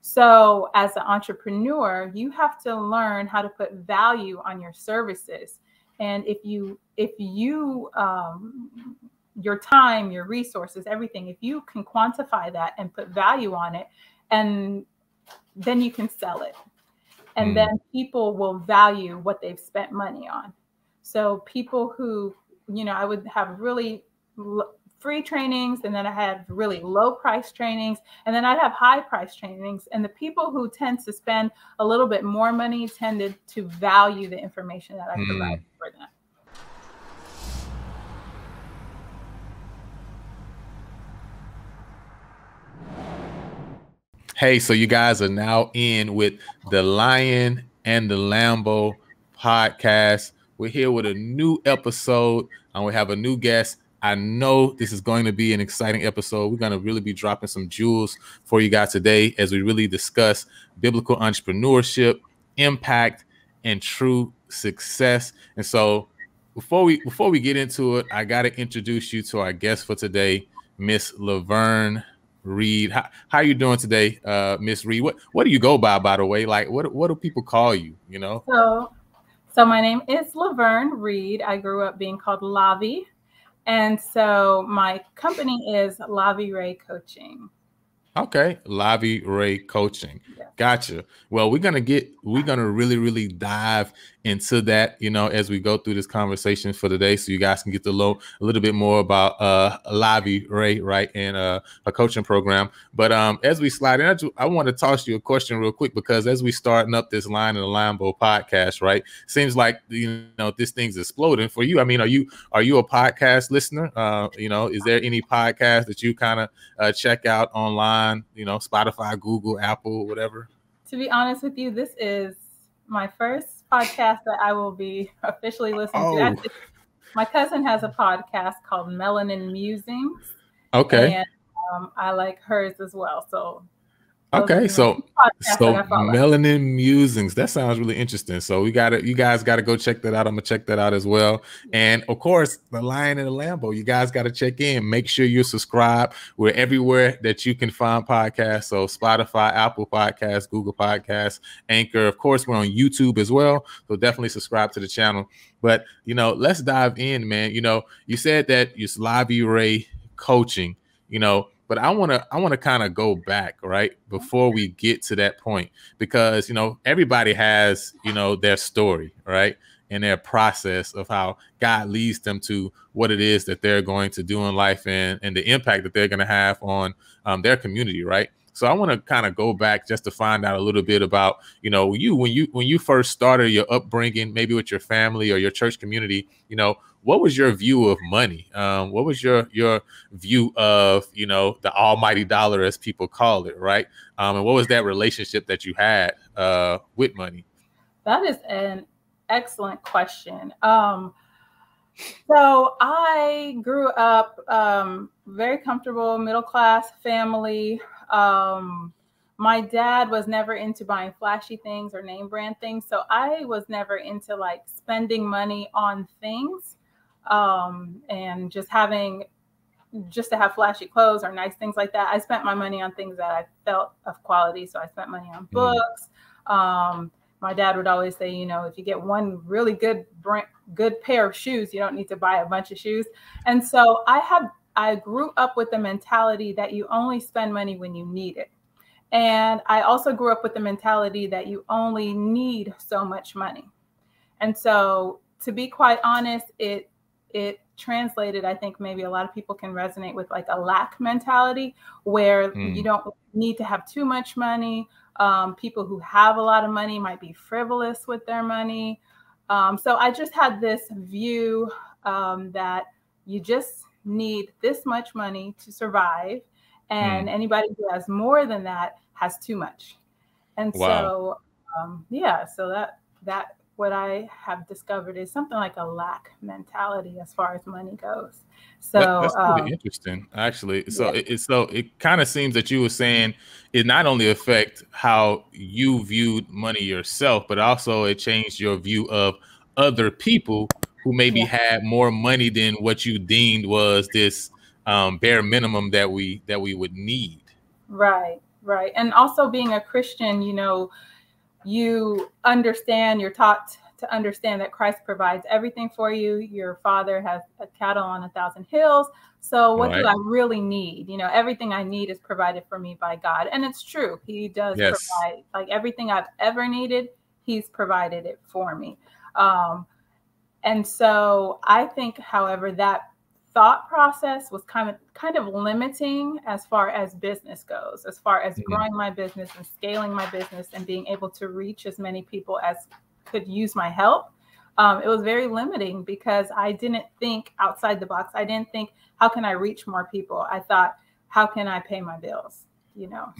So as an entrepreneur, you have to learn how to put value on your services. And if you, your time, your resources, everything, if you can quantify that and put value on it, and then you can sell it. And then people will value what they've spent money on. So people who, I would have really free trainings, and then I had really low price trainings, and then I'd have high price trainings. And the people who tend to spend a little bit more money tended to value the information that I provided for them. Hey, so you guys are now in with the Lion and the Lambo podcast. We're here with a new episode, and we have a new guest. I know this is going to be an exciting episode. We're going to really be dropping some jewels for you guys today as we really discuss biblical entrepreneurship, impact, and true success. And so before we get into it, I got to introduce you to our guest for today, Miss Laverne Reid. How are you doing today, Miss Reid? What do you go by the way? Like, what do people call you? So my name is Laverne Reid. I grew up being called Lavi, and so my company is Laverne Reid Coaching. Okay, Laverne Reid Coaching. Yes. Gotcha. Well, we're gonna really dive into that, as we go through this conversation for today, so you guys can get to know a little bit more about Laverne Reid, right, and a coaching program. But as we slide in, I want to toss you a question real quick, because as we starting up this Line in the Lambo podcast, right, seems like this thing's exploding for you. I mean, are you a podcast listener? Is there any podcast that you kind of check out online? Spotify, Google, Apple, whatever? To be honest with you, this is my first podcast that I will be officially listening to. Actually, my cousin has a podcast called Melanin Musings. Okay. And I like hers as well. So okay, so Melanin Musings, that sounds really interesting. So you guys gotta go check that out. I'm gonna check that out as well. And of course, the Lion and the Lambo, you guys gotta check in. Make sure you're subscribed. We're everywhere that you can find podcasts. So Spotify, Apple Podcasts, Google Podcasts, Anchor. Of course, we're on YouTube as well. So definitely subscribe to the channel. But let's dive in, man. You said that it's Laverne Reid Coaching, but I want to kind of go back, right, before we get to that point, because, everybody has, their story, right, and their process of how God leads them to what it is that they're going to do in life, and the impact that they're going to have on their community, right? So I want to kind of go back just to find out a little bit about, when you first started your upbringing, maybe with your family or your church community, what was your view of money? What was your view of, the almighty dollar, as people call it, right? And what was that relationship that you had with money? That is an excellent question. So I grew up very comfortable, middle-class family. My dad was never into buying flashy things or name brand things. So I was never into like spending money on things and just to have flashy clothes or nice things like that. I spent my money on things that I felt of quality. So I spent money on books. My dad would always say, if you get one really good pair of shoes, you don't need to buy a bunch of shoes. And so I grew up with the mentality that you only spend money when you need it. And I also grew up with the mentality that you only need so much money. And so, to be quite honest, it translated, I think maybe a lot of people can resonate with like a lack mentality, where you don't need to have too much money. People who have a lot of money might be frivolous with their money. So I just had this view that you just need this much money to survive. And anybody who has more than that has too much. And so, so that what I have discovered is something like a lack mentality as far as money goes. So that's really interesting, actually. So it kind of seems that you were saying it not only affect how you viewed money yourself, but also it changed your view of other people who maybe had more money than what you deemed was this bare minimum that we would need. Right. Right. And also being a Christian, you know, you understand, you're taught to understand that Christ provides everything for you. Your father has a cattle on 1,000 hills. So what do I really need? You know, everything I need is provided for me by God. And it's true. He does provide, like, everything I've ever needed. He's provided it for me. And so I think, however, that thought process was kind of limiting as far as business goes, as far as growing my business and scaling my business and being able to reach as many people as could use my help. It was very limiting because I didn't think outside the box. I didn't think, how can I reach more people? I thought, how can I pay my bills? You know,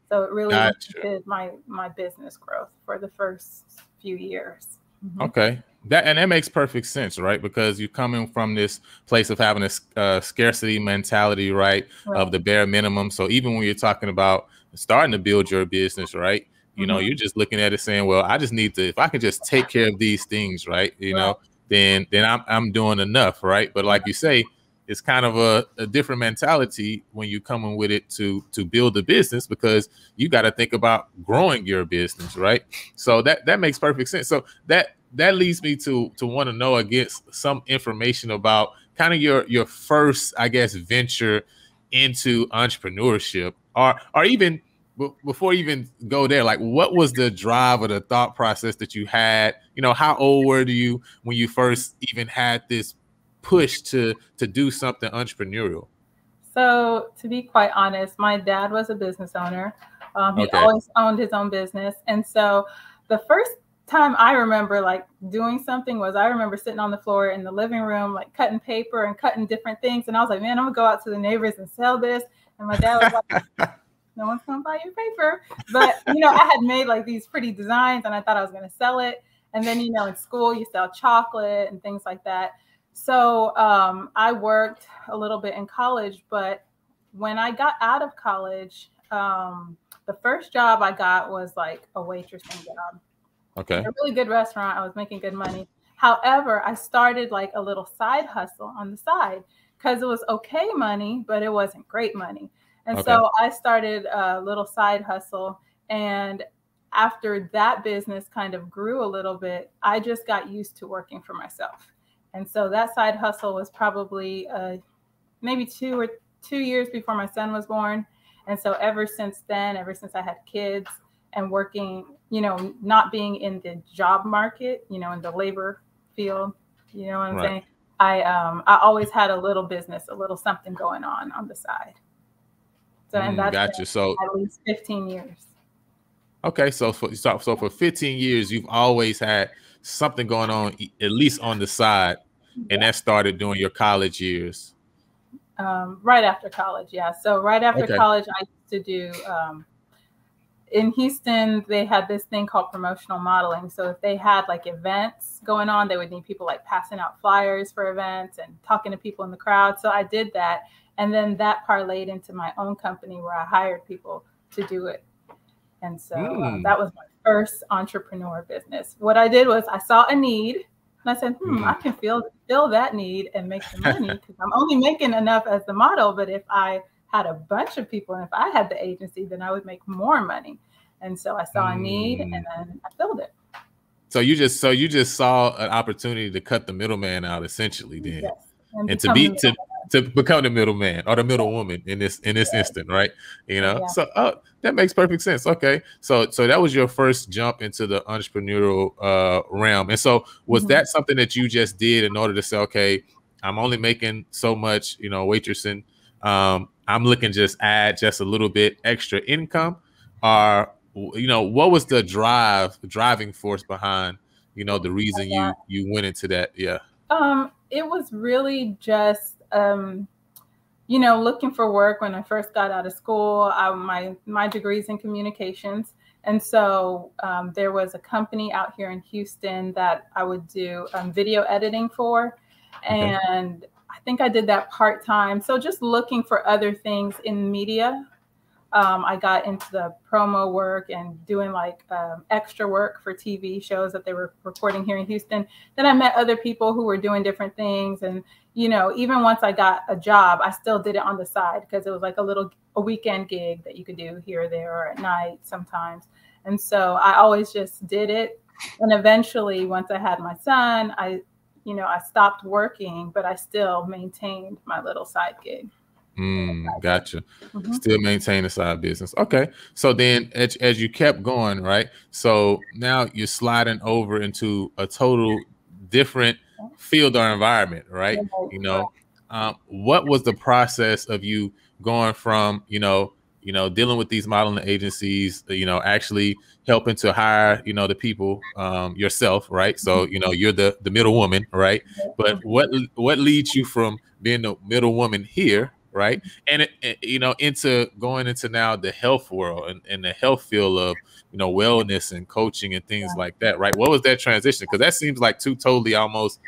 so it really limited my business growth for the first few years. Okay. That makes perfect sense, right? Because you're coming from this place of having a scarcity mentality, right? Of the bare minimum. So even when you're talking about starting to build your business, right? You know, you're just looking at it saying, well, I just need to, if I can just take care of these things, right? You know, then I'm doing enough, right? But like you say, it's kind of a different mentality when you're coming with it to build a business, because you got to think about growing your business, right? So that makes perfect sense. So that leads me to want to know, I guess, some information about kind of your first, I guess, venture into entrepreneurship, or even before you even go there, like, what was the drive or the thought process that you had? You know, how old were you when you first even had this push to do something entrepreneurial? So to be quite honest, my dad was a business owner. He always owned his own business. And so the first time I remember like doing something was, I remember sitting on the floor in the living room, like cutting paper and cutting different things. And I was like, man, I'm gonna go out to the neighbors and sell this. And my dad was like, no one's gonna buy your paper. But, you know, I had made like these pretty designs and I thought I was gonna sell it. And then, you know, in school you sell chocolate and things like that. So I worked a little bit in college, but when I got out of college, the first job I got was like a waitressing job. Okay. A really good restaurant. I was making good money. However, I started like a little side hustle on the side because it was okay money, but it wasn't great money. And so I started a little side hustle. And after that business kind of grew a little bit, I just got used to working for myself. And so that side hustle was probably maybe 2 years before my son was born. And so ever since then, ever since I had kids and working, you know, not being in the job market, you know, in the labor field, you know what I'm saying? I always had a little business, a little something going on the side. So and that's gotcha. So at least 15 years. Okay, so for 15 years, you've always had something going on, at least on the side, and that started during your college years. Right after college, yeah. So right after college, I used to do, in Houston, they had this thing called promotional modeling. So if they had like events going on, they would need people like passing out flyers for events and talking to people in the crowd. So I did that. And then that parlayed into my own company where I hired people to do it. And so that was my first entrepreneur business. What I did was I saw a need and I said, I can fill that need and make some money because I'm only making enough as the model. But if I had a bunch of people and if I had the agency, then I would make more money. And so I saw a need and then I filled it. So you just saw an opportunity to cut the middleman out, essentially, then. Yes. And to become the middleman or the middlewoman in this instant, right? You know, so that makes perfect sense. Okay, so that was your first jump into the entrepreneurial realm, and so was that something that you just did in order to say, okay, I'm only making so much, you know, waitressing. I'm looking just add just a little bit extra income, or you know, what was the driving force behind, you know, the reason you went into that? Yeah. It was really just, you know, looking for work when I first got out of school. My degree's in communications. And so there was a company out here in Houston that I would do video editing for. And I think I did that part-time. So just looking for other things in media I got into the promo work and doing like extra work for TV shows that they were recording here in Houston. Then I met other people who were doing different things. And, you know, even once I got a job, I still did it on the side because it was like a weekend gig that you could do here or there or at night sometimes. And so I always just did it. And eventually, once I had my son, I stopped working, but I still maintained my little side gig. Gotcha. Still maintain a side business. Okay. So then as you kept going, right? So now you're sliding over into a total different field or environment, right? You know, what was the process of you going from, dealing with these modeling agencies, actually helping to hire, the people yourself, right? So, you're the middle woman, right? But what leads you from being the middle woman here, right? And into going into now the health world and the health field of, wellness and coaching and things like that, right? What was that transition? Because that seems like two totally almost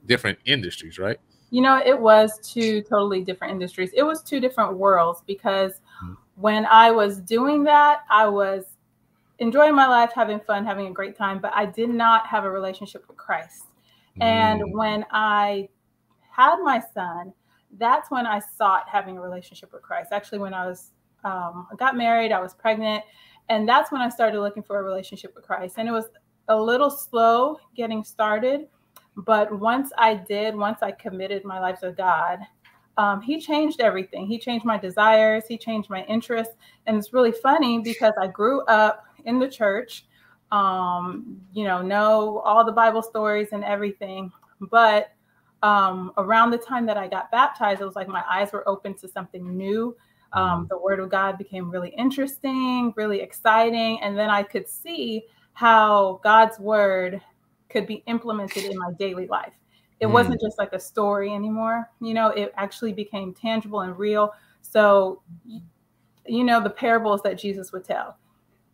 different industries, right? It was two totally different industries. It was two different worlds because when I was doing that, I was enjoying my life, having fun, having a great time, but I did not have a relationship with Christ. And when I had my son, that's when I sought having a relationship with Christ. Actually, when I got married, I was pregnant, and that's when I started looking for a relationship with Christ. And it was a little slow getting started, but once I committed my life to God, he changed everything. He changed my desires. He changed my interests. And it's really funny because I grew up in the church, know all the Bible stories and everything. But around the time that I got baptized, it was like my eyes were open to something new. The Word of God became really interesting, really exciting. And then I could see how God's Word could be implemented in my daily life. It wasn't just like a story anymore. It actually became tangible and real. So, the parables that Jesus would tell,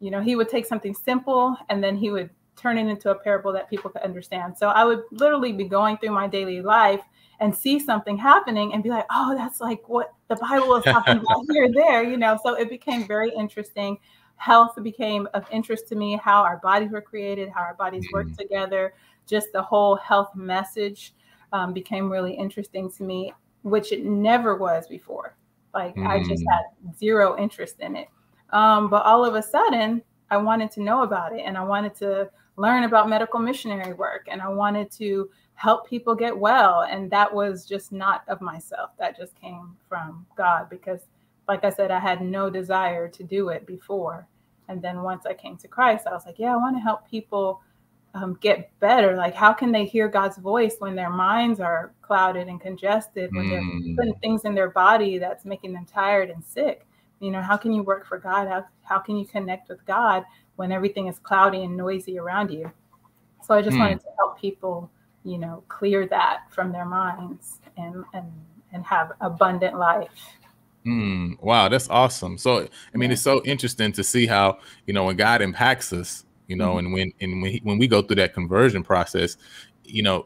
he would take something simple and then he would turn it into a parable that people could understand. So I would literally be going through my daily life and see something happening and be like, oh, that's like what the Bible is talking about here, there, So it became very interesting. Health became of interest to me, how our bodies were created, how our bodies work together. Just the whole health message became really interesting to me, which it never was before. Like I just had zero interest in it. But all of a sudden, I wanted to know about it, and I wanted to learn about medical missionary work, and I wanted to help people get well. And that was just not of myself. That just came from God because, like I said, I had no desire to do it before. And then once I came to Christ, I was like, yeah, I want to help people get better. Like, how can they hear God's voice when their minds are clouded and congested, when they're putting things in their body that's making them tired and sick? How can you work for God? How can you connect with God when everything is cloudy and noisy around you? So I just wanted to help people, clear that from their minds and have abundant life. Wow, that's awesome. So, I mean, it's so interesting to see how, when God impacts us, and when we go through that conversion process,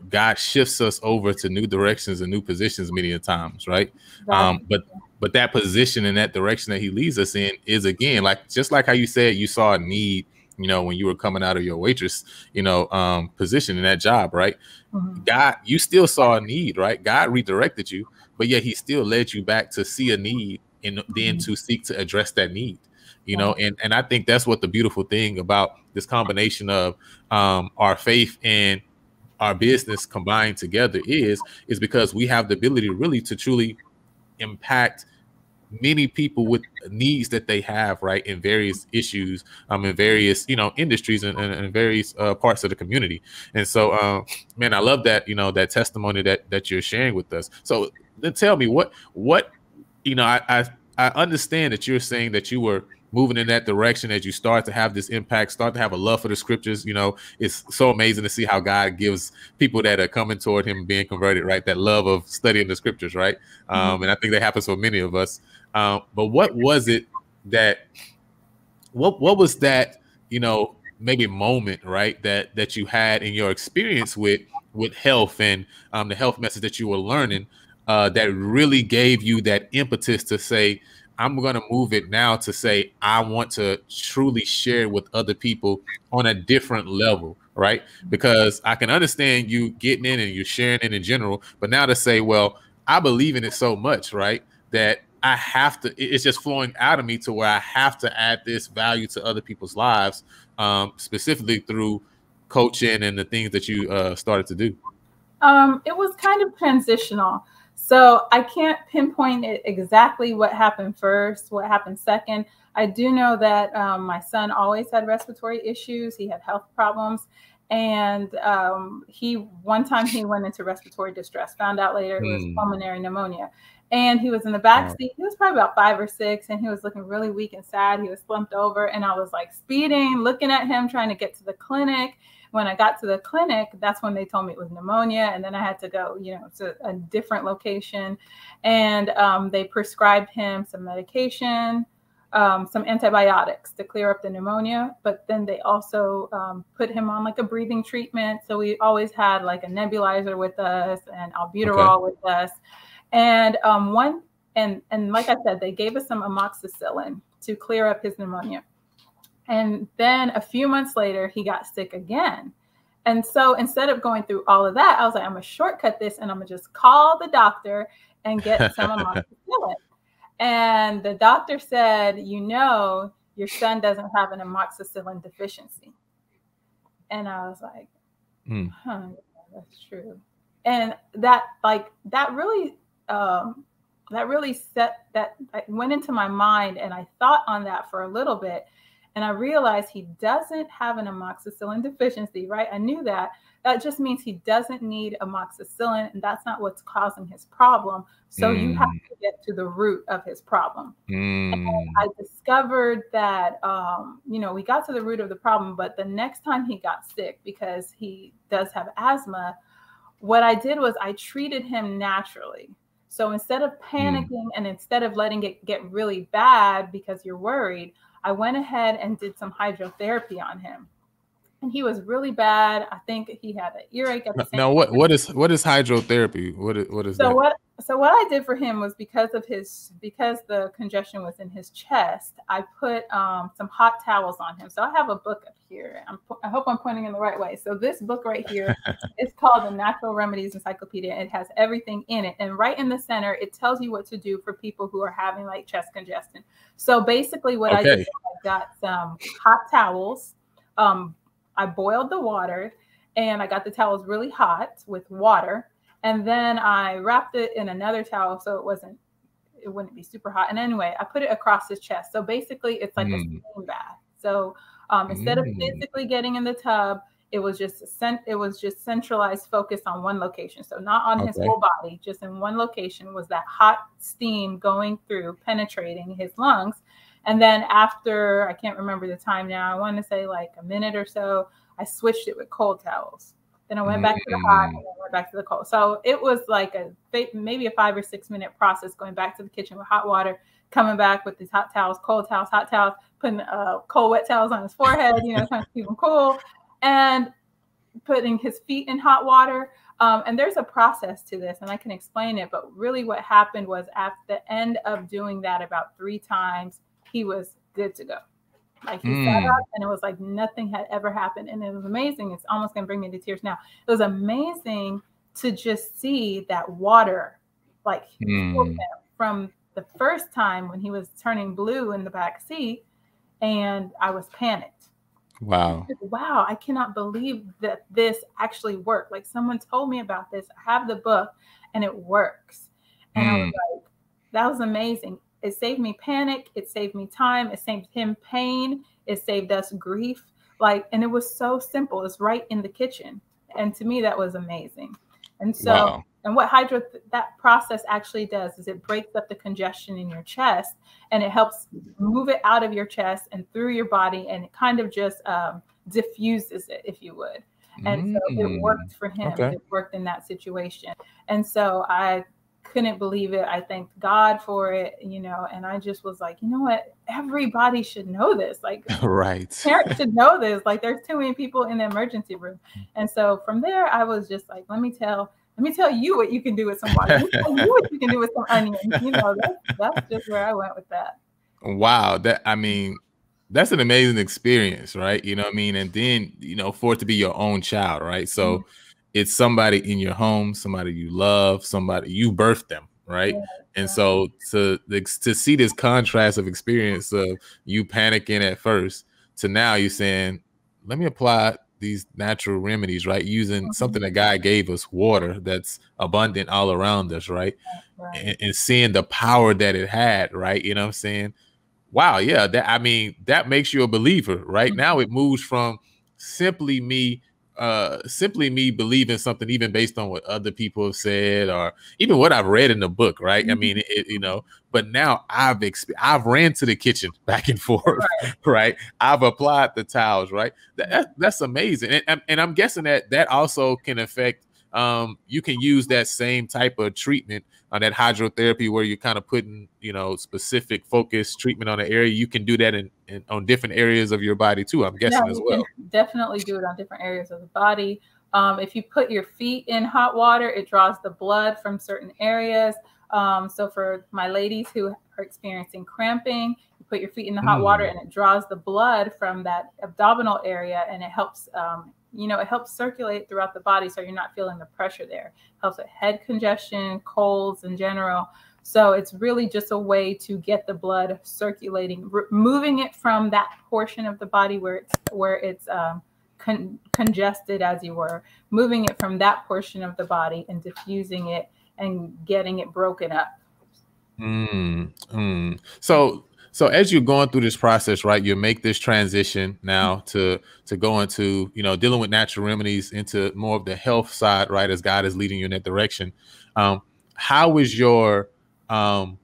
God shifts us over to new directions and new positions many times, right? But that position and that direction that he leads us in is, again, just like how you said you saw a need, when you were coming out of your waitress, position in that job, right? God, you still saw a need, right? God redirected you, but yet he still led you back to see a need and then to seek to address that need, and I think that's what the beautiful thing about this combination of our faith and our business combined together is because we have the ability really to truly impact many people with needs that they have, right, in various issues, in various, industries and various parts of the community. And so, man, I love that, that testimony that you're sharing with us. So then tell me what, I understand that you're saying that you were moving in that direction as you start to have this impact, start to have a love for the scriptures. It's so amazing to see how God gives people that are coming toward him being converted, right? That love of studying the scriptures, right? And I think that happens for many of us. But what was it that, what was that, maybe moment, right, that you had in your experience with health and the health message that you were learning that really gave you that impetus to say, I'm going to move it now to say, I want to truly share with other people on a different level, right? Because I can understand you getting in and you're sharing it in general, but now to say, well, I believe in it so much, right, that I have to, it's just flowing out of me to where I have to add this value to other people's lives, specifically through coaching and the things that you started to do. It was kind of transitional. So I can't pinpoint it exactly what happened first, what happened second. I do know that my son always had respiratory issues. He had health problems. And one time he went into respiratory distress, found out later it was pulmonary pneumonia. And he was in the back seat. He was probably about 5 or 6, and he was looking really weak and sad. He was slumped over, and I was like speeding, looking at him, trying to get to the clinic. When I got to the clinic, that's when they told me it was pneumonia. And then I had to go, to a different location. And they prescribed him some medication, some antibiotics to clear up the pneumonia. But then they also put him on like a breathing treatment. So we always had like a nebulizer with us and albuterol with us. And and like I said, they gave us some amoxicillin to clear up his pneumonia. And then a few months later, he got sick again. And so instead of going through all of that, I was like, I'm going to shortcut this and I'm going to just call the doctor and get some amoxicillin. And the doctor said, your son doesn't have an amoxicillin deficiency. And I was like, that's true. And that really went into my mind, and I thought on that for a little bit. And I realized he doesn't have an amoxicillin deficiency, right? I knew that. That just means he doesn't need amoxicillin, and that's not what's causing his problem. So you have to get to the root of his problem. And I discovered that, we got to the root of the problem, but the next time he got sick, because he does have asthma, what I did was I treated him naturally. So instead of panicking and instead of letting it get really bad because you're worried, I went ahead and did some hydrotherapy on him. And he was really bad. I think he had an earache at the same time. Now, what is hydrotherapy? What is that? So what I did for him was because the congestion was in his chest, I put some hot towels on him. So I have a book up here. I hope I'm pointing in the right way. So this book right here is called the Natural Remedies Encyclopedia. It has everything in it. And right in the center, it tells you what to do for people who are having like chest congestion. So basically what I did, I got some hot towels. I boiled the water, and I got the towels really hot with water. And then I wrapped it in another towel so it wouldn't be super hot. And anyway, I put it across his chest. So basically it's like a steam bath. So instead of physically getting in the tub, it was just centralized focus on one location. So not on his whole body, just in one location was that hot steam going through, penetrating his lungs. And then after, I can't remember the time now, I want to say like a minute or so, I switched it with cold towels. Then I went back to the hot, and then went back to the cold. So it was like maybe a 5 or 6 minute process, going back to the kitchen with hot water, coming back with these hot towels, cold towels, hot towels, putting cold, wet towels on his forehead, trying to keep him cool, and putting his feet in hot water. And there's a process to this, and I can explain it. But really what happened was at the end of doing that about 3 times, he was good to go. Like he sat up and it was like nothing had ever happened. And it was amazing. It's almost going to bring me to tears now. It was amazing to just see that water, like from the first time when he was turning blue in the back seat, and I was panicked. Wow. Wow, I cannot believe that this actually worked. Like someone told me about this. I have the book and it works. And I was like, that was amazing. It saved me panic. It saved me time. It saved him pain. It saved us grief. And it was so simple. It's right in the kitchen. And to me, that was amazing. And so, and what that process actually does is it breaks up the congestion in your chest, and it helps move it out of your chest and through your body. And it kind of just diffuses it, if you would. And so it worked for him. It worked in that situation. And so I couldn't believe it. I thanked God for it, and I just was like, you know what? Everybody should know this. Like, parents should know this. Like, there's too many people in the emergency room. And so from there, I was just like, let me tell Let me tell you what you can do with some water. Let me tell you what you can do with some onions. You know, that's just where I went with that. Wow. I mean, that's an amazing experience, right? You know what I mean? And then, you know, for it to be your own child, right? So it's somebody in your home, somebody you love, somebody you birthed them, right? Yeah, and so to see this contrast of experience of you panicking at first to now you saying, let me apply these natural remedies, right? Using something that God gave us, water that's abundant all around us, right? And seeing the power that it had, right? You know what I'm saying? Wow, yeah, that makes you a believer, right? Now it moves from simply me believing something even based on what other people have said or even what I've read in the book, right? I mean, you know, but now I've ran to the kitchen back and forth, right? I've applied the towels, right? That's amazing. And I'm guessing that also can affect you can use that same type of treatment on that hydrotherapy where you're kind of putting, you know, specific focus treatment on an area. You can do that on different areas of your body too, I'm guessing as well. Can definitely do it on different areas of the body. If you put your feet in hot water, it draws the blood from certain areas. So for my ladies who are experiencing cramping, you put your feet in the hot water and it draws the blood from that abdominal area, and it helps you know, it helps circulate throughout the body, so you're not feeling the pressure there. It helps with head congestion, colds in general. So it's really just a way to get the blood circulating, moving it from that portion of the body where it's congested, as you were, moving it from that portion of the body and diffusing it and getting it broken up. So as you're going through this process, right, you make this transition now to go into, you know, dealing with natural remedies into more of the health side, right, as God is leading you in that direction. How is your how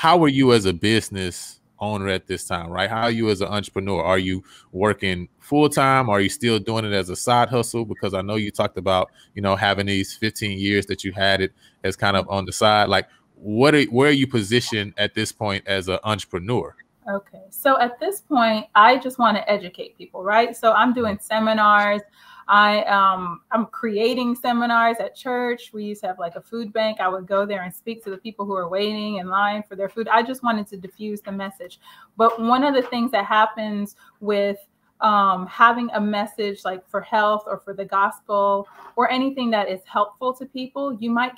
are you as a business owner at this time, right? How are you as an entrepreneur? Are you working full time? Are you still doing it as a side hustle? Because I know you talked about, you know, having these 15 years that you had it as kind of on the side. Like, where are you positioned at this point as an entrepreneur? Okay, so at this point, I just want to educate people, right? So I'm doing seminars. I'm creating seminars at church. We used to have like a food bank. I would go there and speak to the people who are waiting in line for their food. I just wanted to diffuse the message. But one of the things that happens with having a message like for health or for the gospel or anything that is helpful to people, you might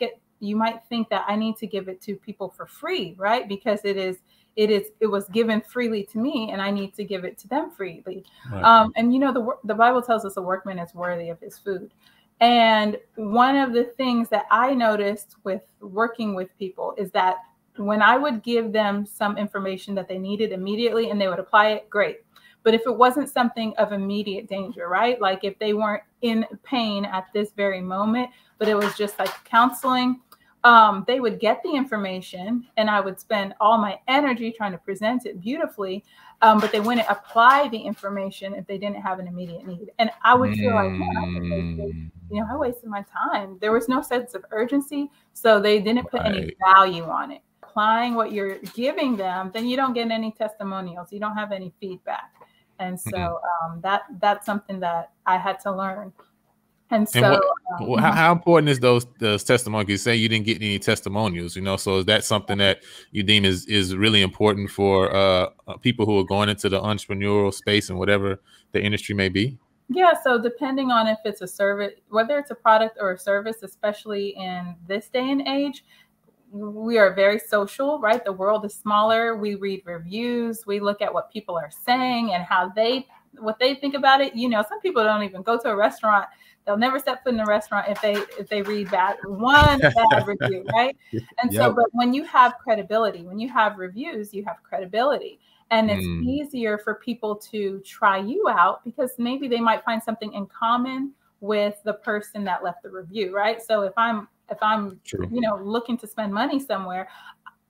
think that I need to give it to people for free, right? Because it was given freely to me and I need to give it to them freely. Right. And you know, the Bible tells us a workman is worthy of his food. And one of the things that I noticed with working with people is that when I would give them some information that they needed immediately and they would apply it, great. But if it wasn't something of immediate danger, right? Like if they weren't in pain at this very moment, but it was just like counseling, they would get the information and I would spend all my energy trying to present it beautifully, but they wouldn't apply the information if they didn't have an immediate need. And I would feel like, I wasted my time. There was no sense of urgency, so they didn't put any value on it. Applying what you're giving them, then you don't get any testimonials. You don't have any feedback. And so that's something that I had to learn. And so how important is those testimonials? You say you didn't get any testimonials, you know, so is that something that you deem is really important for people who are going into the entrepreneurial space and whatever the industry may be? Yeah, so depending on if it's a service, whether it's a product or a service, especially in this day and age, we are very social, right? The world is smaller. We read reviews. We look at what people are saying and what they think about it. You know, some people don't even go to a restaurant. They'll never step foot in a restaurant if they read one bad review, right? And so, but when you have credibility, when you have reviews, you have credibility. And it's easier for people to try you out because maybe they might find something in common with the person that left the review, right? So if I'm you know, looking to spend money somewhere,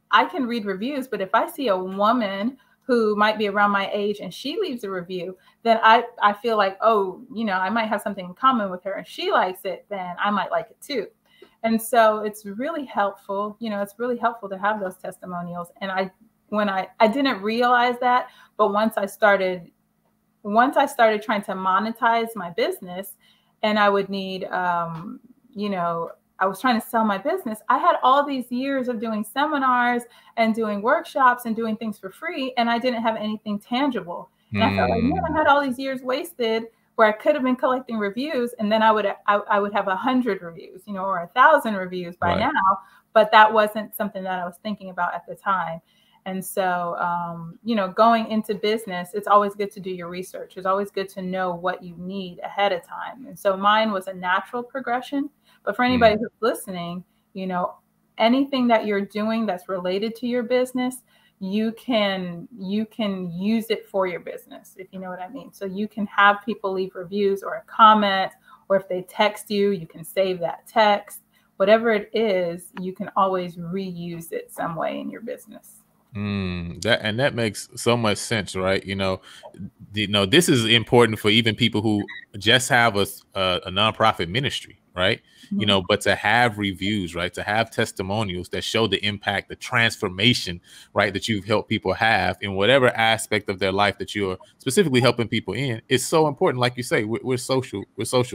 I can read reviews, but if I see a woman who might be around my age and she leaves a review, then I feel like, oh, you know, I might have something in common with her and she likes it, then I might like it too. And so it's really helpful, you know, it's really helpful to have those testimonials. And I didn't realize that, but once I started trying to monetize my business and I would need, you know, I was trying to sell my business, I had all these years of doing seminars and doing workshops and doing things for free, and I didn't have anything tangible. And I felt like, man, I had all these years wasted where I could have been collecting reviews, and then I would have 100 reviews, you know, or 1,000 reviews by now. But that wasn't something that I was thinking about at the time. And so, you know, going into business, it's always good to do your research. It's always good to know what you need ahead of time. And so mine was a natural progression. But for anybody who's listening, you know, anything that you're doing that's related to your business, you can use it for your business, if you know what I mean. So you can have people leave reviews or a comment, or if they text you, you can save that text. Whatever it is, you can always reuse it some way in your business. That makes so much sense, right? You know, this is important for even people who just have a nonprofit ministry, right? You know, but to have reviews, right? To have testimonials that show the impact, the transformation, right? That you've helped people have in whatever aspect of their life that you're specifically helping people in is so important. Like you say, we're social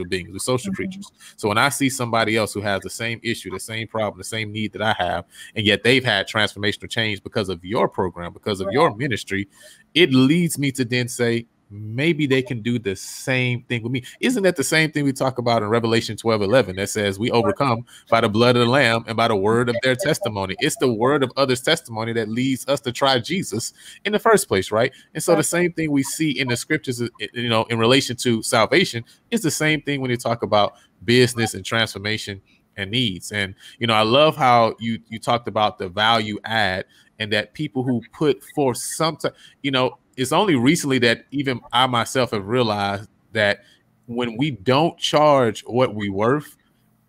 beings, we're social creatures. So when I see somebody else who has the same issue, the same problem, the same need that I have, and yet they've had transformational change because of your program, because of your ministry, it leads me to then say, maybe they can do the same thing with me. Isn't that the same thing we talk about in Revelation 12:11 that says we overcome by the blood of the Lamb and by the word of their testimony? It's the word of others' testimony that leads us to try Jesus in the first place, right? And so the same thing we see in the scriptures, you know, in relation to salvation, is the same thing when you talk about business and transformation and needs. And, you know, I love how you talked about the value add, and that people who put forth something, you know, it's only recently that even I myself have realized that when we don't charge what we're worth,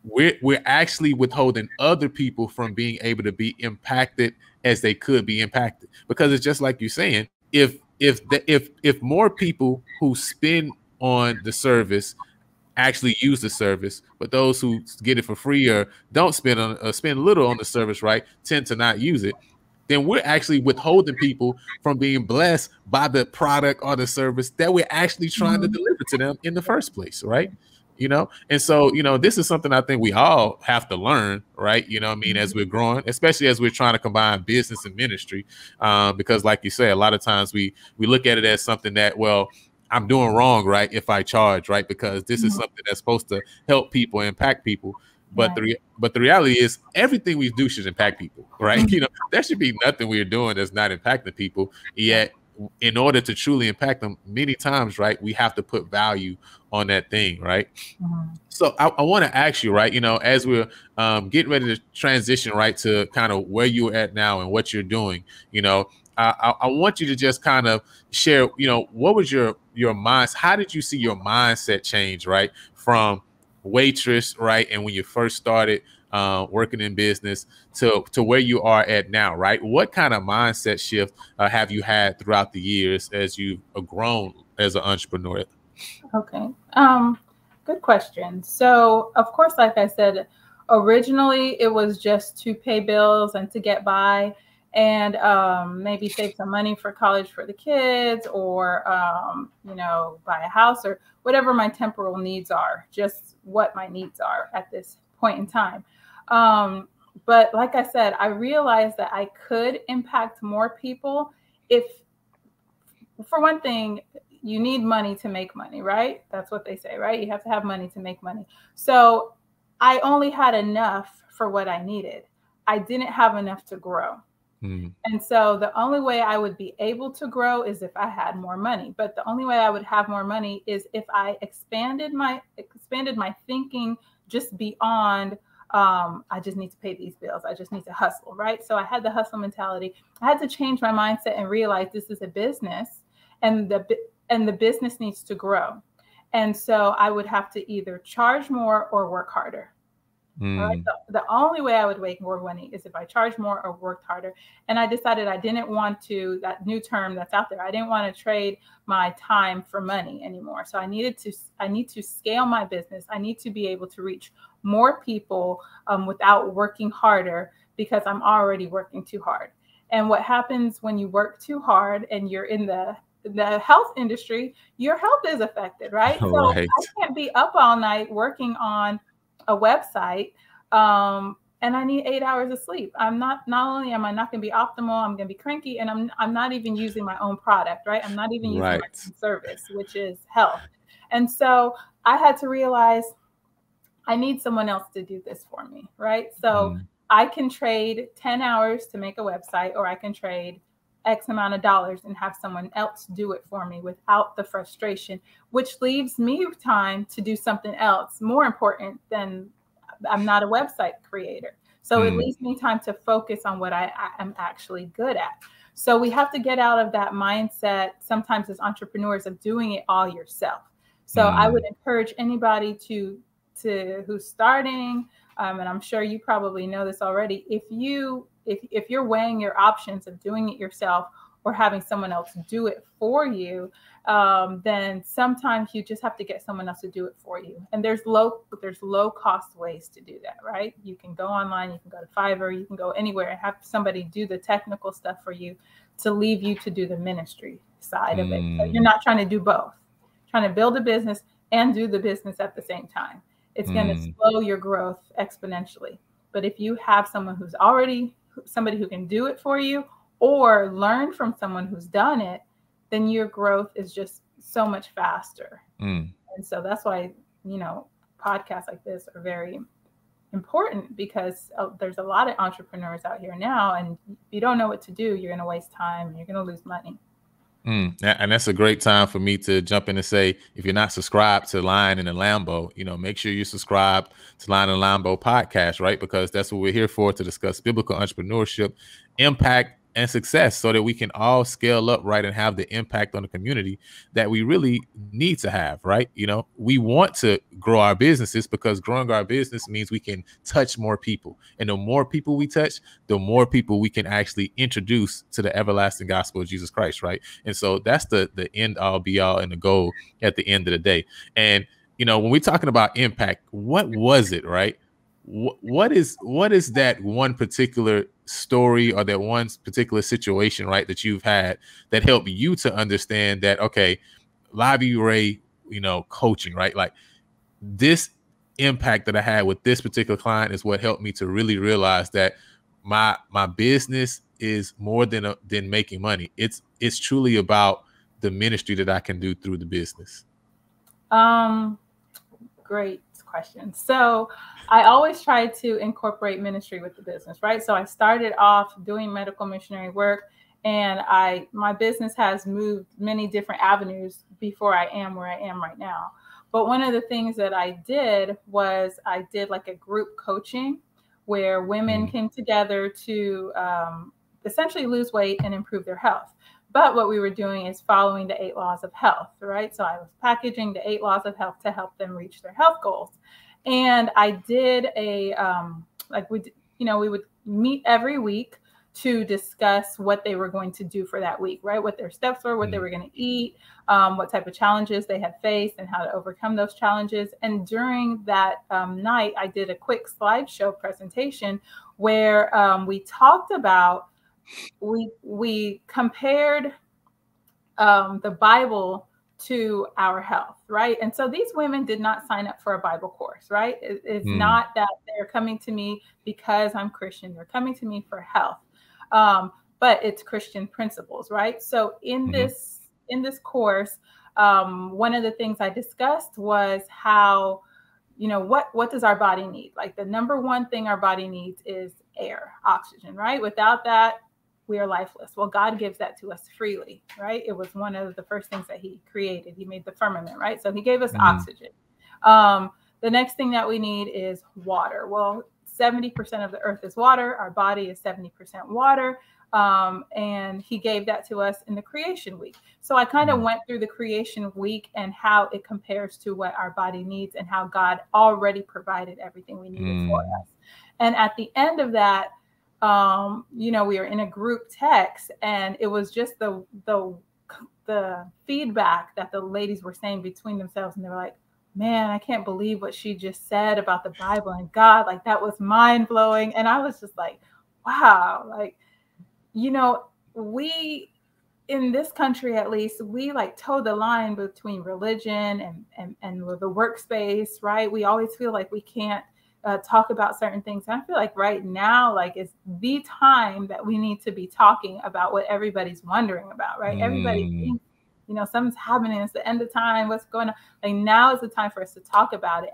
we're actually withholding other people from being able to be impacted as they could be impacted. Because it's just like you're saying, if more people who spend on the service actually use the service, but those who get it for free or don't spend little on the service, right, tend to not use it, then we're actually withholding people from being blessed by the product or the service that we're actually trying to deliver to them in the first place, right? You know, and so, you know, this is something I think we all have to learn, right? You know what I mean, as we're growing, especially as we're trying to combine business and ministry, because like you say, a lot of times we look at it as something that, well, I'm doing wrong, right, if I charge, right, because this is something that's supposed to help people, impact people. But the reality is everything we do should impact people, right? You know, there should be nothing we're doing that's not impacting people. Yet, in order to truly impact them, many times, right, we have to put value on that thing, right? So I want to ask you, right, you know, as we're getting ready to transition, right, to kind of where you're at now and what you're doing, you know, I want you to just kind of share, you know, what was your mindset? How did you see your mindset change, right, from waitress, right, and when you first started working in business to where you are at now, right? What kind of mindset shift have you had throughout the years as you've grown as an entrepreneur? Okay, good question. So, of course, like I said, originally it was just to pay bills and to get by, and maybe save some money for college for the kids, or you know, buy a house, or whatever my temporal needs are, just what my needs are at this point in time. But like I said, I realized that I could impact more people if, for one thing, you need money to make money, right? That's what they say, right? You have to have money to make money. So I only had enough for what I needed. I didn't have enough to grow. And so the only way I would be able to grow is if I had more money. But the only way I would have more money is if I expanded my thinking just beyond, I just need to pay these bills. I just need to hustle, right? So I had the hustle mentality. I had to change my mindset and realize this is a business, and the business needs to grow. And so I would have to either charge more or work harder. Right? The only way I would make more money is if I charged more or worked harder. And I decided I didn't want to, that new term that's out there, I didn't want to trade my time for money anymore. So I need to scale my business. I need to be able to reach more people without working harder, because I'm already working too hard. And what happens when you work too hard and you're in the health industry, your health is affected, right? So I can't be up all night working on a website And I need 8 hours of sleep. Not only am I not going to be optimal, I'm going to be cranky, and I'm not even using my own product, right? I'm not even using my own service, which is health. And so I had to realize I need someone else to do this for me, right? So I can trade 10 hours to make a website, or I can trade X amount of dollars and have someone else do it for me without the frustration, which leaves me time to do something else more important than I'm not a website creator. So it leaves me time to focus on what I am actually good at. So we have to get out of that mindset sometimes as entrepreneurs of doing it all yourself. So I would encourage anybody who's starting, and I'm sure you probably know this already, if you're weighing your options of doing it yourself or having someone else do it for you, then sometimes you just have to get someone else to do it for you. And there's low cost ways to do that, right? You can go online, you can go to Fiverr, you can go anywhere and have somebody do the technical stuff for you to leave you to do the ministry side of it. So you're not trying to do both, trying to build a business and do the business at the same time. It's going to slow your growth exponentially. But if you have someone somebody who can do it for you, or learn from someone who's done it, then your growth is just so much faster. And so that's why, podcasts like this are very important, because there's a lot of entrepreneurs out here now. And if you don't know what to do, you're going to waste time and you're going to lose money. And that's a great time for me to jump in and say, if you're not subscribed to Lion and the Lambo, make sure you subscribe to Lion and Lambo podcast, right? Because that's what we're here for, to discuss biblical entrepreneurship, impact, and success, so that we can all scale up, right, and have the impact on the community that we really need to have, right? We want to grow our businesses, because growing our business means we can touch more people. And the more people we touch, the more people we can actually introduce to the everlasting gospel of Jesus Christ, right? And so that's the end all be all and the goal at the end of the day. And, when we're talking about impact, what was it, right? What is that one particular story or that one particular situation, right, that you've had that helped you to understand that, okay, Laverne Reid, coaching, right? Like, this impact that I had with this particular client is what helped me to really realize that my business is more than making money. It's truly about the ministry that I can do through the business. Great question. So I always try to incorporate ministry with the business, right? So I started off doing medical missionary work, and my business has moved many different avenues before I am where I am right now. But one of the things that I did was I did like a group coaching where women came together to essentially lose weight and improve their health. But what we were doing is following the 8 laws of health, right? So I was packaging the 8 laws of health to help them reach their health goals. And I did we would meet every week to discuss what they were going to do for that week, right? What their steps were, what they were going to eat, what type of challenges they had faced and how to overcome those challenges. And during that night, I did a quick slideshow presentation where we talked about, we compared the Bible to our health, right? And so these women did not sign up for a Bible course, right? It's not that they're coming to me because I'm Christian. They're coming to me for health, but it's Christian principles, right? So in this course, one of the things I discussed was how, what does our body need? Like, the number one thing our body needs is air, oxygen, right? Without that, we are lifeless. Well, God gives that to us freely, right? It was one of the first things that he created. He made the firmament, right? So he gave us oxygen. The next thing that we need is water. Well, 70% of the earth is water. Our body is 70% water. And he gave that to us in the creation week. So I kind of went through the creation week and how it compares to what our body needs and how God already provided everything we needed for us. And at the end of that, we were in a group text, and it was just the feedback that the ladies were saying between themselves. And they were like, man, I can't believe what she just said about the Bible and God. Like, that was mind blowing. And I was just like, wow, like, we, in this country, at least, we like toe the line between religion and the workspace, right? We always feel like we can't talk about certain things. And I feel like right now, like it's the time that we need to be talking about what everybody's wondering about, right? Everybody thinks, you know, something's happening. It's the end of time. What's going on? Like now is the time for us to talk about it.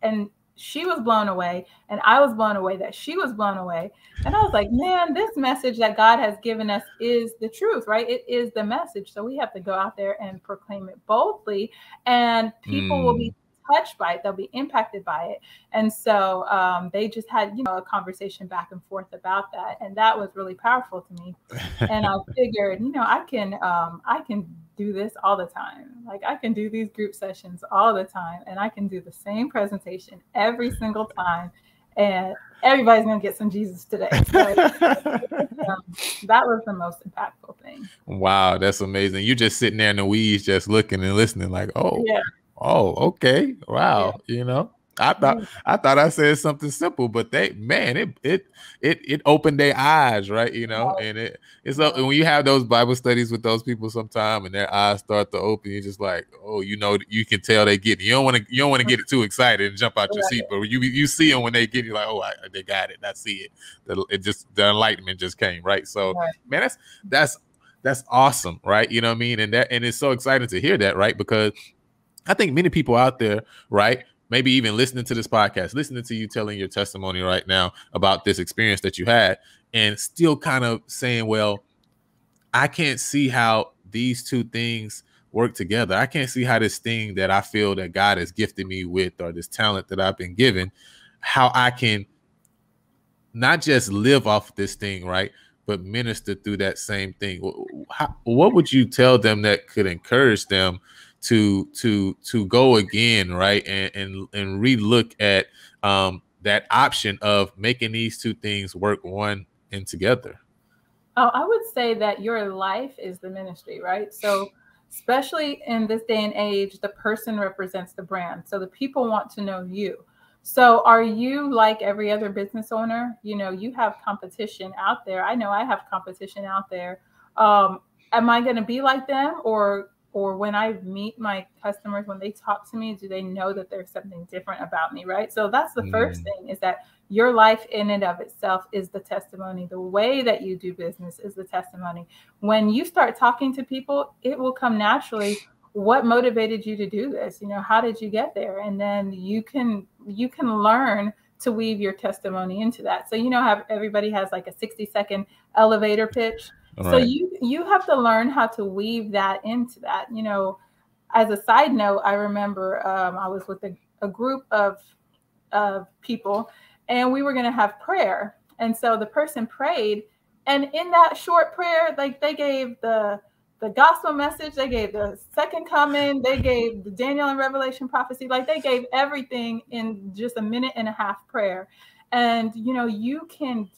And she was blown away, and I was blown away that she was blown away. And I was like, man, this message that God has given us is the truth, right? It is the message. So we have to go out there and proclaim it boldly, and people will be touched by it. They'll be impacted by it. And so they just had, you know, a conversation back and forth about that. And that was really powerful to me. And I figured, you know, I can do this all the time. Like I can do these group sessions all the time, and I can do the same presentation every single time. And everybody's going to get some Jesus today. So, that was the most impactful thing. Wow. That's amazing. You're just sitting there in the weeds, just looking and listening like, oh, yeah. Oh, okay. Wow. Yeah. You know, I thought I said something simple, but it opened their eyes, right? You know, and it's when you have those Bible studies with those people sometime and their eyes start to open, you're just like, oh, you know, you can tell they get it. You don't want to get too excited and jump out your seat, but you see them when they get it, like, oh, they got it. I see it. The enlightenment just came, right? So, man, that's awesome, right? You know what I mean? And it's so exciting to hear that, right? Because I think many people out there, right, maybe even listening to this podcast, listening to you telling your testimony right now about this experience that you had, and still kind of saying, well, I can't see how these two things work together. I can't see how this thing that I feel that God has gifted me with, or this talent that I've been given, how I can not just live off this thing, right, but minister through that same thing. What would you tell them that could encourage them to go again, right, and relook at that option of making these two things work one and together? Oh, I would say that your life is the ministry, right? So especially in this day and age, the person represents the brand. So the people want to know you. So are you like every other business owner? You know, you have competition out there. I know I have competition out there. Am I going to be like them, or when I meet my customers, when they talk to me, do they know that there's something different about me, right? So that's the first thing, is that your life in and of itself is the testimony. The way that you do business is the testimony. When you start talking to people, it will come naturally. What motivated you to do this? You know, how did you get there? And then you can learn to weave your testimony into that. So, you know, how everybody has like a 60-second elevator pitch. Right. So you have to learn how to weave that into that. You know, as a side note, I remember I was with a group of people, and we were going to have prayer. And so the person prayed, and in that short prayer, like they gave the gospel message, they gave the second coming, they gave the Daniel and Revelation prophecy, like they gave everything in just a minute and a half prayer. And, you know, you can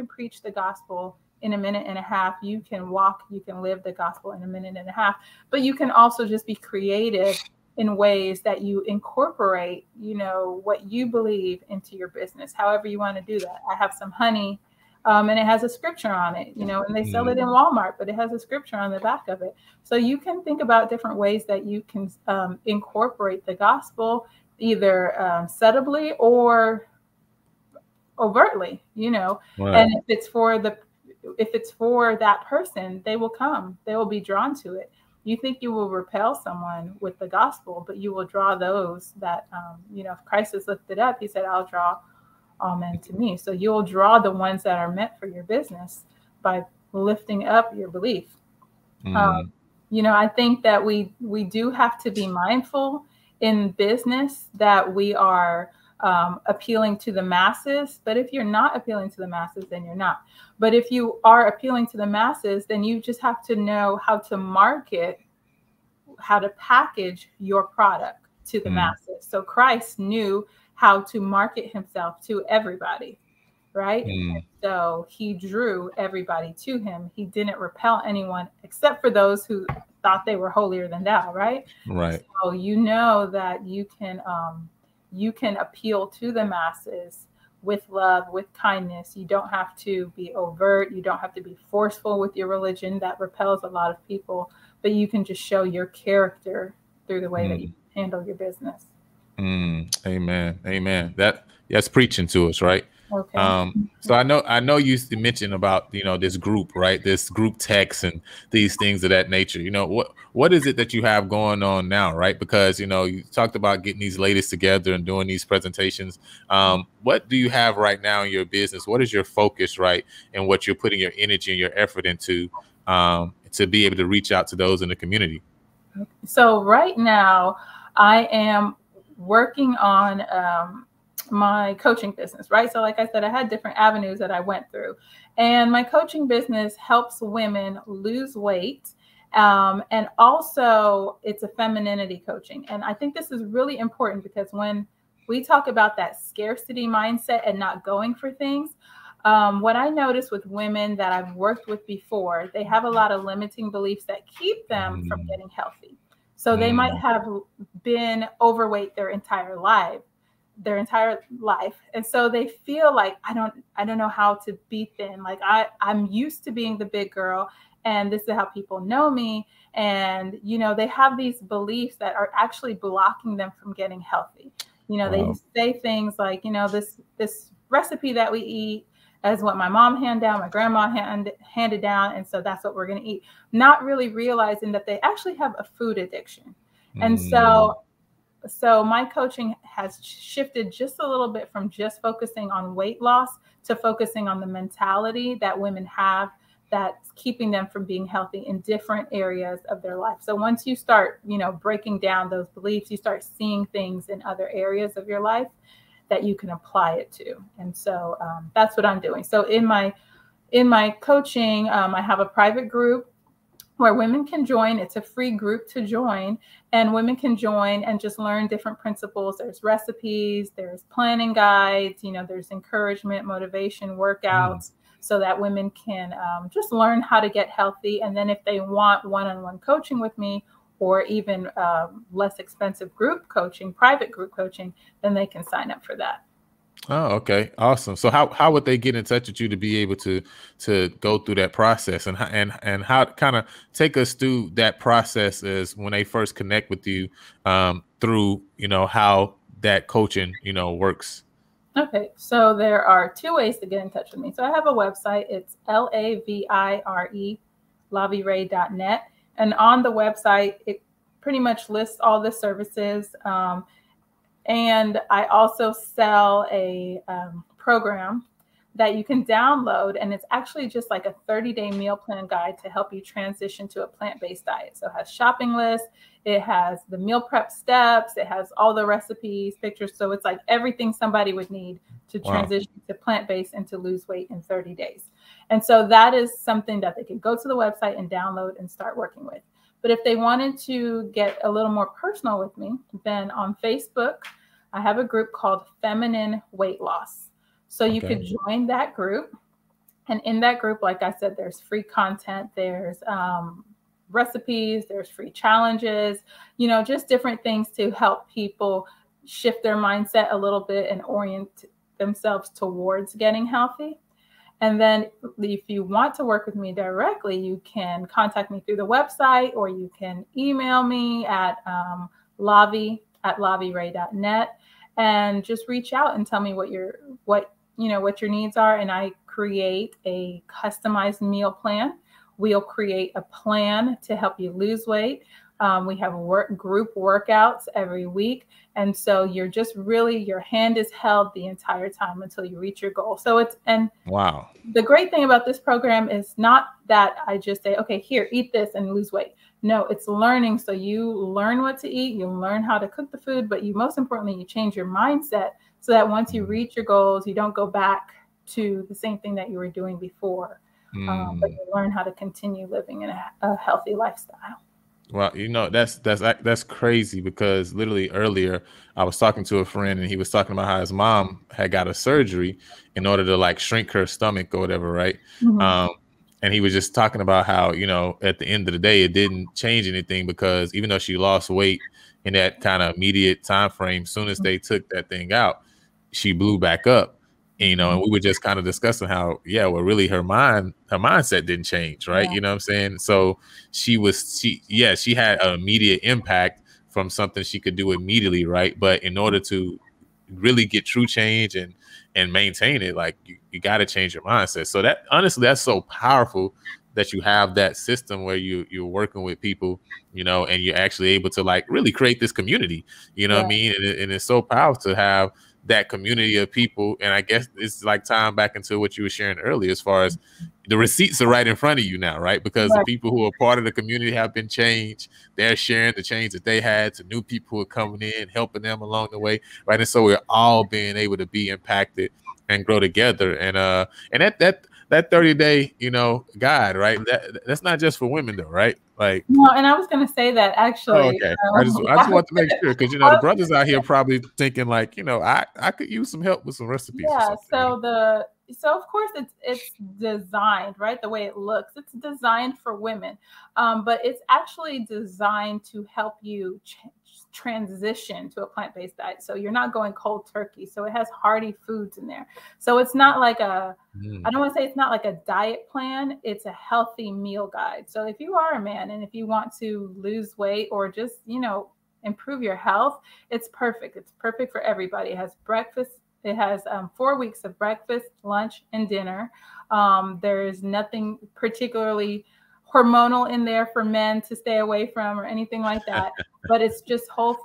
preach the gospel in a minute and a half. You can live the gospel in a minute and a half, but you can also just be creative in ways that you incorporate, you know, what you believe into your business, however you want to do that. I have some honey, and it has a scripture on it, you know, and they sell it in Walmart, but it has a scripture on the back of it. So you can think about different ways that you can incorporate the gospel, either subtly or overtly, you know. Right. And if it's for that person, they will come, they will be drawn to it. You think you will repel someone with the gospel, but you will draw those that, you know, if Christ is lifted up, he said, I'll draw all men to me. So you'll draw the ones that are meant for your business by lifting up your belief. You know, I think that we do have to be mindful in business that we are appealing to the masses. But if you're not appealing to the masses, then you're not. But if you are appealing to the masses, then you just have to know how to market, how to package your product to the masses. So Christ knew how to market himself to everybody, right? So he drew everybody to him. He didn't repel anyone except for those who thought they were holier than thou, right? Right. So you know that you can appeal to the masses with love, with kindness. You don't have to be overt. You don't have to be forceful with your religion. That repels a lot of people, but you can just show your character through the way that you handle your business. Amen. Amen. That's preaching to us, right? Okay. So I know you mentioned about, this group, right? This group text and these things of that nature. What is it that you have going on now, right? Because you talked about getting these ladies together and doing these presentations. What do you have right now in your business? What is your focus, right? And what you're putting your energy and your effort into to be able to reach out to those in the community? So right now, I am working on my coaching business, right? So like I said, I had different avenues that I went through. And my coaching business helps women lose weight. And also it's a femininity coaching. And I think this is really important because when we talk about that scarcity mindset and not going for things, what I notice with women that I've worked with before, they have a lot of limiting beliefs that keep them from getting healthy. So they might have been overweight their entire life. And so they feel like, I don't know how to be thin. Like I'm used to being the big girl and this is how people know me. And, they have these beliefs that are actually blocking them from getting healthy. Wow. They say things like, this recipe that we eat as what my mom handed down, my grandma handed down. And so that's what we're going to eat, not really realizing that they actually have a food addiction. And so my coaching has shifted just a little bit from just focusing on weight loss to focusing on the mentality that women have that's keeping them from being healthy in different areas of their life. So once you start, breaking down those beliefs, you start seeing things in other areas of your life that you can apply it to. And so that's what I'm doing. So in my coaching, I have a private group where women can join. It's a free group to join, and women can join and just learn different principles. There's recipes, there's planning guides, there's encouragement, motivation, workouts, so that women can just learn how to get healthy. And then if they want one-on-one coaching with me, or even less expensive group coaching, private group coaching, then they can sign up for that. Oh, okay. Awesome. So how would they get in touch with you to be able to go through that process, and how kind of take us through that process as when they first connect with you through, how that coaching, works? Okay. So there are two ways to get in touch with me. So I have a website. It's Lavire, lavireid.net. And on the website, it pretty much lists all the services. And I also sell a program that you can download. And it's actually just like a 30-day meal plan guide to help you transition to a plant-based diet. So it has shopping lists. It has the meal prep steps. It has all the recipes, pictures. So it's like everything somebody would need to transition to plant-based and to lose weight in 30 days. And so that is something that they can go to the website and download and start working with. But if they wanted to get a little more personal with me, then on Facebook, I have a group called Feminine Weight Loss. So you could join that group. And in that group, like I said, there's free content, there's recipes, there's free challenges, just different things to help people shift their mindset a little bit and orient themselves towards getting healthy. And then if you want to work with me directly, you can contact me through the website, or you can email me at lavi@lavireid.net and just reach out and tell me what your needs are. And I create a customized meal plan. We'll create a plan to help you lose weight. We have group workouts every week. And so you're just really, your hand is held the entire time until you reach your goal. So wow. The great thing about this program is not that I just say, okay, here, eat this and lose weight. No, it's learning. So you learn what to eat, you learn how to cook the food, but most importantly, you change your mindset so that once you reach your goals, you don't go back to the same thing that you were doing before, but you learn how to continue living in a healthy lifestyle. Well, that's crazy, because literally earlier I was talking to a friend and he was talking about how his mom had got a surgery in order to like shrink her stomach or whatever, right? And he was just talking about how, at the end of the day, it didn't change anything, because even though she lost weight in that kind of immediate time frame, soon as they took that thing out, she blew back up. And we were just kind of discussing how, really her mindset didn't change, right? You know what I'm saying? So she had an immediate impact, from something she could do immediately, right? But in order to really get true change and maintain it, like you got to change your mindset. So that honestly, that's so powerful that you have that system where you're working with people, you know, and you're actually able to like really create this community, you know what I mean? And it's so powerful to have that community of people. And I guess it's like tying back into what you were sharing earlier, as far as the receipts are right in front of you now, right? Because the people who are part of the community have been changed. They're sharing the change that they had to new people who are coming in, helping them along the way, right? And so we're all being able to be impacted and grow together. And that 30-day, you know, guide, right? That's not just for women though, right? Like, no, and I was going to say that actually. Oh, okay. I just want to make sure, because you know the brothers out here probably thinking like, you know, I could use some help with some recipes. Yeah. So of course it's designed, right? The way it looks, it's designed for women, but it's actually designed to help you transition to a plant-based diet. So you're not going cold turkey. So it has hearty foods in there. So it's not like I don't want to say it's not like a diet plan. It's a healthy meal guide. So if you are a man and if you want to lose weight or just, you know, improve your health, it's perfect. It's perfect for everybody. It has breakfast. It has 4 weeks of breakfast, lunch, and dinner. There's nothing particularly hormonal in there for men to stay away from or anything like that. But it's just whole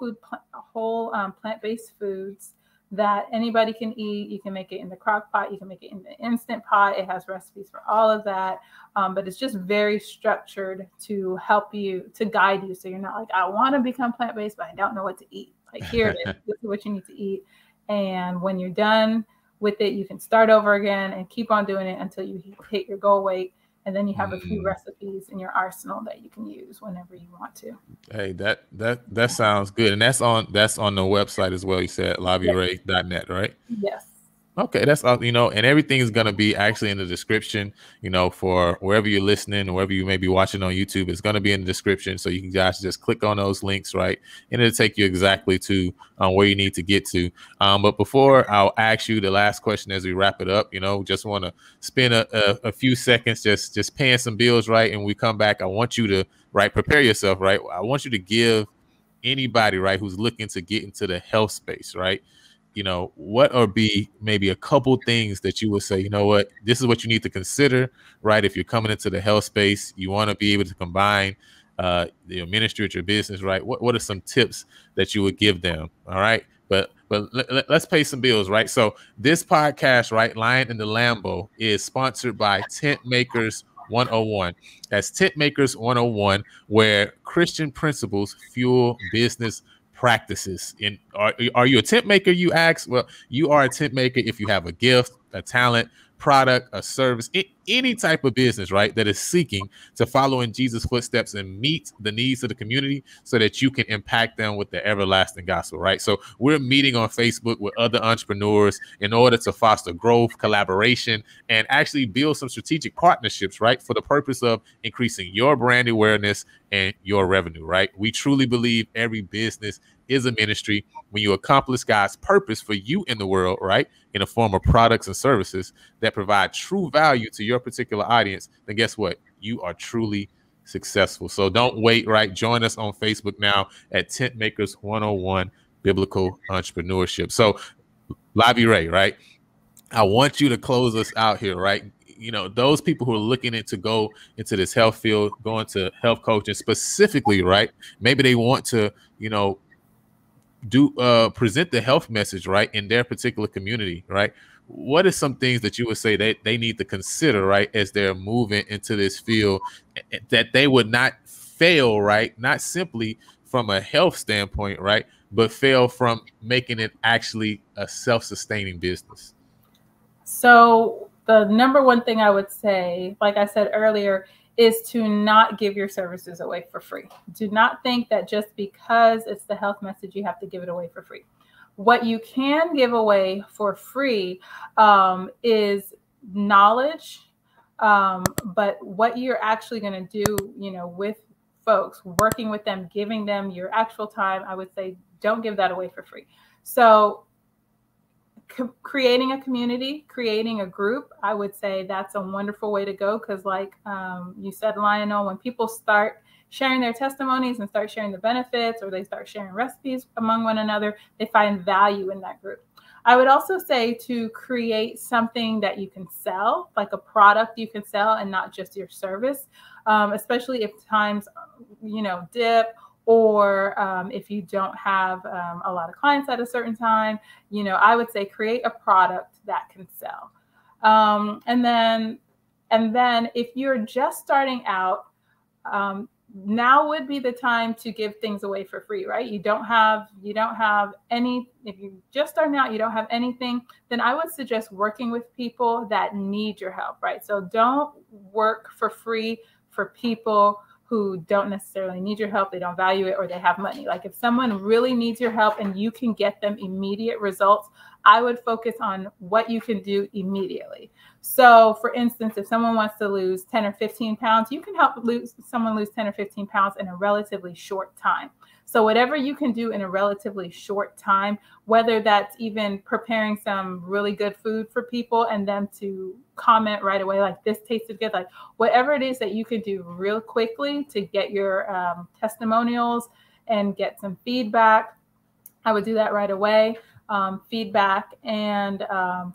plant-based foods that anybody can eat. You can make it in the crock pot. You can make it in the Instant Pot. It has recipes for all of that. But it's just very structured to help you, to guide you. So you're not like, I want to become plant-based, but I don't know what to eat. Like, here it is. This is what you need to eat. And when you're done with it, you can start over again and keep on doing it until you hit your goal weight. And then you have a few recipes in your arsenal that you can use whenever you want to. Hey, that sounds good. And that's on the website as well. You said lavireid.net, right? Yes. Okay, that's all, you know, and everything is going to be actually in the description, you know, for wherever you're listening or wherever you may be watching on YouTube. It's going to be in the description. So you can guys just click on those links, right? And it'll take you exactly to where you need to get to. But before I'll ask you the last question as we wrap it up, you know, just want to spend a few seconds just paying some bills, right? And we come back. I want you to, right, prepare yourself, right? I want you to give anybody, right, who's looking to get into the health space, right? You know, what or be maybe a couple things that you would say, you know what, this is what you need to consider, right? If you're coming into the health space, you want to be able to combine your ministry with your business, right? What are some tips that you would give them? All right. But let's pay some bills, right? So this podcast, right, Lion in the Lambo, is sponsored by Tent Makers 101. That's Tent Makers 101, where Christian principles fuel business practices. And are you a tent maker, you ask? Well, you are a tent maker if you have a gift, a talent, product, a service, any type of business, right, that is seeking to follow in Jesus' footsteps and meet the needs of the community so that you can impact them with the everlasting gospel, right? So we're meeting on Facebook with other entrepreneurs in order to foster growth, collaboration, and actually build some strategic partnerships, right, for the purpose of increasing your brand awareness and your revenue, right? We truly believe every business is a ministry. When you accomplish God's purpose for you in the world, right, in the form of products and services that provide true value to your particular audience, then guess what? You are truly successful. So don't wait, right? Join us on Facebook now at Tent Makers 101 Biblical Entrepreneurship. So Laverne Reid, right? I want you to close us out here, right? You know, those people who are looking to go into this health field, go into health coaching specifically, right? Maybe they want to, you know, present the health message, right, in their particular community, right? What are some things that you would say that they need to consider, right, as they're moving into this field, that they would not fail, right? Not simply from a health standpoint, right, but fail from making it actually a self-sustaining business? So the number one thing I would say, like I said earlier, is to not give your services away for free. Do not think that just because it's the health message, you have to give it away for free. What you can give away for free is knowledge. But what you're actually going to do, you know, with folks, working with them, giving them your actual time, I would say don't give that away for free. So creating a community, creating a group, I would say that's a wonderful way to go. Because like you said, Lionel, when people start sharing their testimonies and start sharing the benefits, or they start sharing recipes among one another, they find value in that group. I would also say to create something that you can sell, like a product you can sell and not just your service, especially if times, dip, or if you don't have a lot of clients at a certain time. I would say create a product that can sell. And then if you're just starting out, now would be the time to give things away for free, right? You don't have any, if you're just starting out, you don't have anything, then I would suggest working with people that need your help, right? So don't work for free for people who don't necessarily need your help, they don't value it, or they have money. Like if someone really needs your help and you can get them immediate results, I would focus on what you can do immediately. So for instance, if someone wants to lose 10 or 15 pounds, you can help someone lose 10 or 15 pounds in a relatively short time. So whatever you can do in a relatively short time, whether that's even preparing some really good food for people and them to comment right away, like this tasted good, like whatever it is that you could do real quickly to get your testimonials and get some feedback, I would do that right away. Feedback and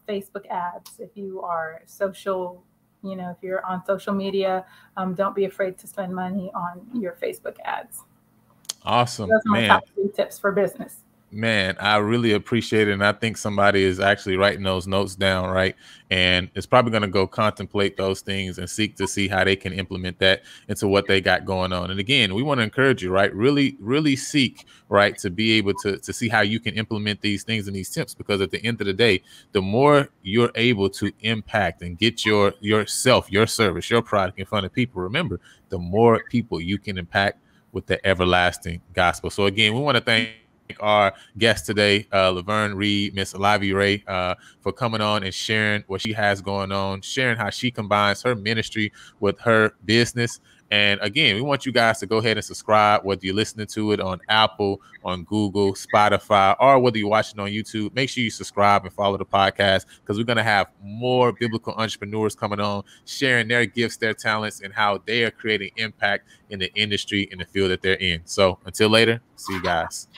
Facebook ads. If you are social, if you're on social media, don't be afraid to spend money on your Facebook ads. Awesome. Those are my top 3 tips for business. Man, I really appreciate it. And I think somebody is actually writing those notes down, right? And it's probably going to go contemplate those things and seek to see how they can implement that into what they got going on. And again, we want to encourage you, right? Really, really seek, right, to be able to see how you can implement these things and these tips, because at the end of the day, the more you're able to impact and get yourself, your service, your product in front of people, remember, the more people you can impact with the everlasting gospel. So again, we want to thank our guest today, Laverne Reid, Miss Lavi Reid, for coming on and sharing what she has going on, sharing how she combines her ministry with her business. And again, we want you guys to go ahead and subscribe, whether you're listening to it on Apple, on Google, Spotify, or whether you're watching on YouTube. Make sure you subscribe and follow the podcast, because we're going to have more biblical entrepreneurs coming on, sharing their gifts, their talents, and how they are creating impact in the industry, in the field that they're in. So until later, see you guys.